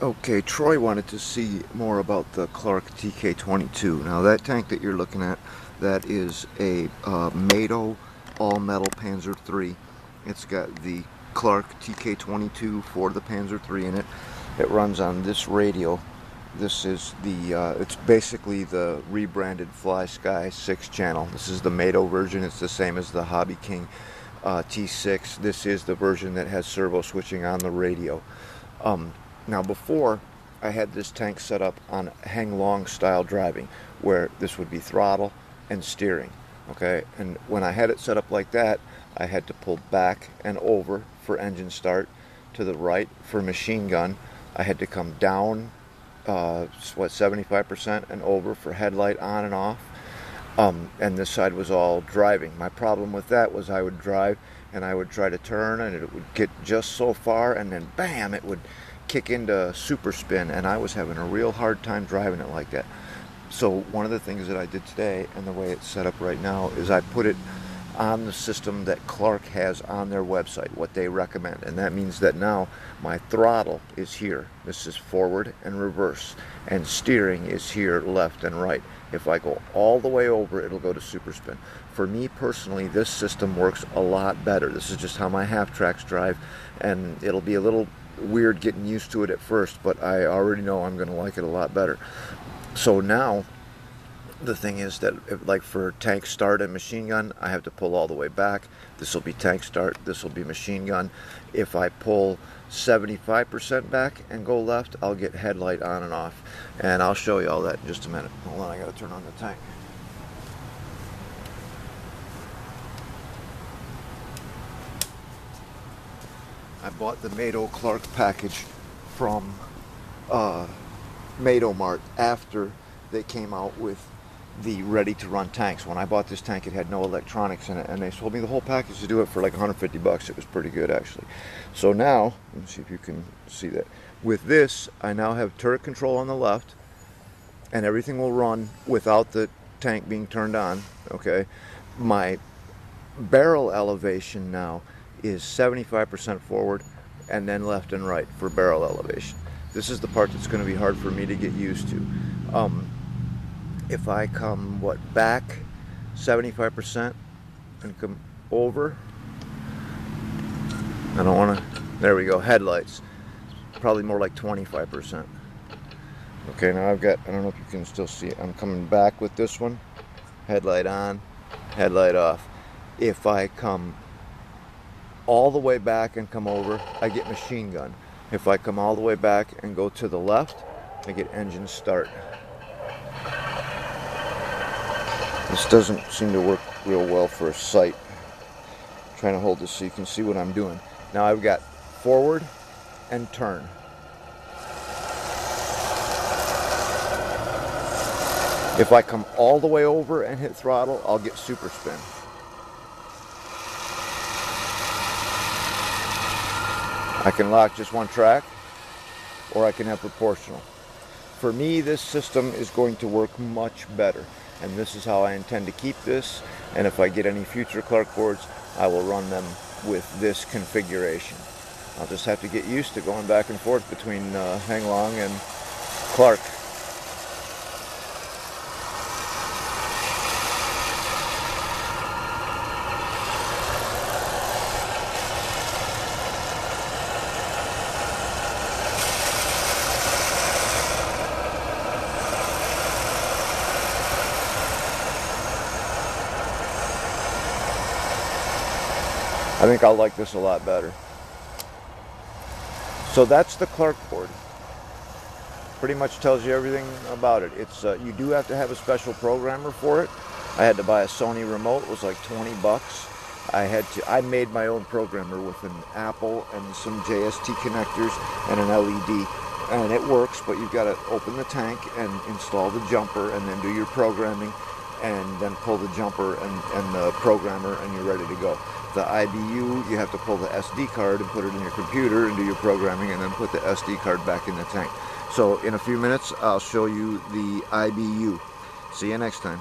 Okay, Troy wanted to see more about the Clark TK22. Now that tank that you're looking at, that is a Mado all-metal Panzer III. It's got the Clark TK22 for the Panzer III in it. It runs on this radio. This is the, it's basically the rebranded Fly Sky 6-channel. This is the Mado version. It's the same as the Hobby King T6. This is the version that has servo switching on the radio. Now before, I had this tank set up on hang-long style driving, where this would be throttle and steering, okay? And when I had it set up like that, I had to pull back and over for engine start, to the right for machine gun. I had to come down, 75% and over for headlight on and off. And this side was all driving. My problem with that was I would drive and I would try to turn and it would get just so far and then bam, it would kick into super spin, and I was having a real hard time driving it like that. So one of the things that I did today, and the way it's set up right now, is I put it on the system that Clark has on their website, what they recommend. And that means that now my throttle is here. This is forward and reverse, and steering is here, left and right. If I go all the way over, it'll go to super spin. For me personally, this system works a lot better. This is just how my half tracks drive, and it'll be a little weird getting used to it at first, but I already know I'm going to like it a lot better. So now the thing is that like for tank start and machine gun, I have to pull all the way back. This will be tank start, this will be machine gun. If I pull 75% back and go left, I'll get headlight on and off, and I'll show you all that in just a minute. Hold on, I gotta turn on the tank. I bought the Mado Clark package from Mado Mart after they came out with the ready-to-run tanks. When I bought this tank, it had no electronics in it, and they sold me the whole package to do it for like 150 bucks. It was pretty good, actually. So now, let me see if you can see that. With this, I now have turret control on the left, and everything will run without the tank being turned on, okay? My barrel elevation now is 75% forward and then left and right for barrel elevation. This is the part that's going to be hard for me to get used to. If I come, back 75% and come over, I don't want to, there we go, headlights, probably more like 25%. Okay, now I've got, I don't know if you can still see it, I'm coming back with this one, headlight on, headlight off. If I come all the way back and come over, I get machine gun. If I come all the way back and go to the left, I get engine start. This doesn't seem to work real well for a sight. I'm trying to hold this so you can see what I'm doing. Now I've got forward and turn. If I come all the way over and hit throttle, I'll get super spin. I can lock just one track, or I can have proportional. For me, this system is going to work much better, and this is how I intend to keep this, and if I get any future Clark boards, I will run them with this configuration. I'll just have to get used to going back and forth between Hanglong and Clark. I think I'll like this a lot better. So that's the Clark board. Pretty much tells you everything about it. It's you do have to have a special programmer for it. I had to buy a Sony remote. It was like 20 bucks. I made my own programmer with an Apple and some JST connectors and an LED. And it works, but you've got to open the tank and install the jumper and then do your programming and then pull the jumper and the programmer and you're ready to go. The IBU, you have to pull the SD card and put it in your computer and do your programming and then put the SD card back in the tank. So in a few minutes, I'll show you the IBU. See you next time.